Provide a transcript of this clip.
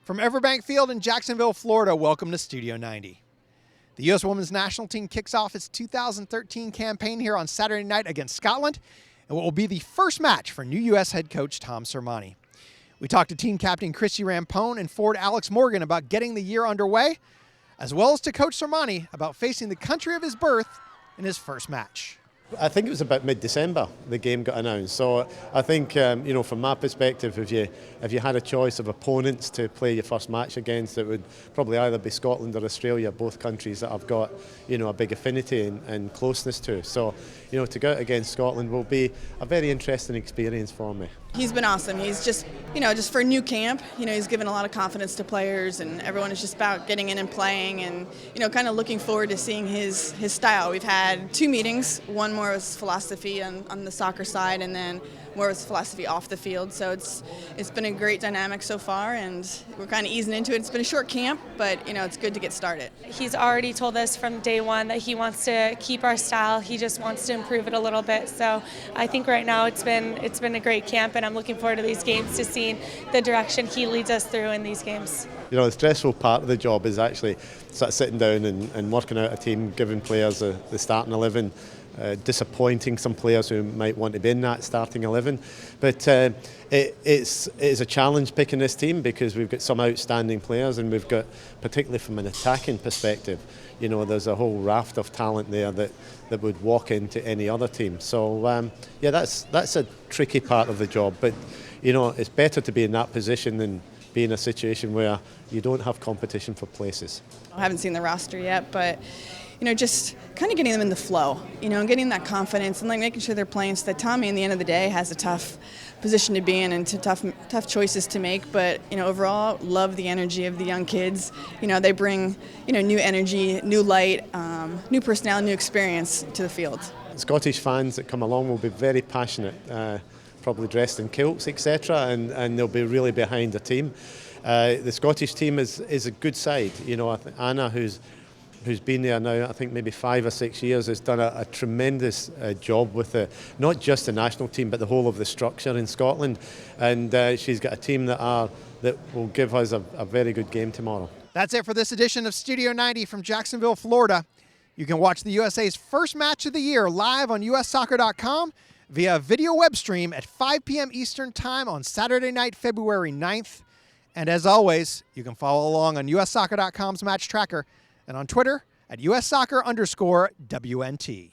From EverBank Field in Jacksonville, Florida, welcome to Studio 90. The U.S. Women's National Team kicks off its 2013 campaign here on Saturday night against Scotland, and what will be the first match for new U.S. head coach Tom Sermanni. We talked to team captain Christie Rampone and forward Alex Morgan about getting the year underway, as well as to Coach Sermanni about facing the country of his birth in his first match. I think it was about mid-December the game got announced. So I think, from my perspective, if you had a choice of opponents to play your first match against, it would probably either be Scotland or Australia, both countries that I've got, a big affinity and closeness to. So, to go out against Scotland will be a very interesting experience for me. He's been awesome. He's just for a new camp, he's given a lot of confidence to players, and everyone is just about getting in and playing and, kind of looking forward to seeing his style. We've had 2 meetings. One more was philosophy on the soccer side, and then more was philosophy off the field. So it's been a great dynamic so far, and we're kind of easing into it. It's been a short camp, but, it's good to get started. He's already told us from day one that he wants to keep our style. He just wants to improve it a little bit. So I think right now it's been a great camp, and I'm looking forward to these games to seeing the direction he leads us through in these games. The stressful part of the job is actually sort of sitting down and working out a team, giving players the starting 11, disappointing some players who might want to be in that starting 11. But it's a challenge picking this team because we've got some outstanding players, and we've got, particularly from an attacking perspective, there's a whole raft of talent there that would walk into any other team. So that's a tricky part of the job. But it's better to be in that position than be in a situation where you don't have competition for places. I haven't seen the roster yet, but just kind of getting them in the flow, and getting that confidence and making sure they're playing so that Tommy, in the end of the day, has a tough position to be in and tough choices to make. But overall, love the energy of the young kids. They bring new energy, new light, new personality, new experience to the field. Scottish fans that come along will be very passionate, probably dressed in kilts, etc., and they'll be really behind the team. The Scottish team is a good side. I think Anna, who's been there now, I think maybe 5 or 6 years, has done a tremendous job with not just the national team, but the whole of the structure in Scotland. And she's got a team that will give us a very good game tomorrow. That's it for this edition of Studio 90 from Jacksonville, Florida. You can watch the USA's first match of the year live on ussoccer.com via video web stream at 5 p.m. Eastern Time on Saturday night, February 9th. And as always, you can follow along on ussoccer.com's match tracker and on Twitter at @USSoccer_WNT.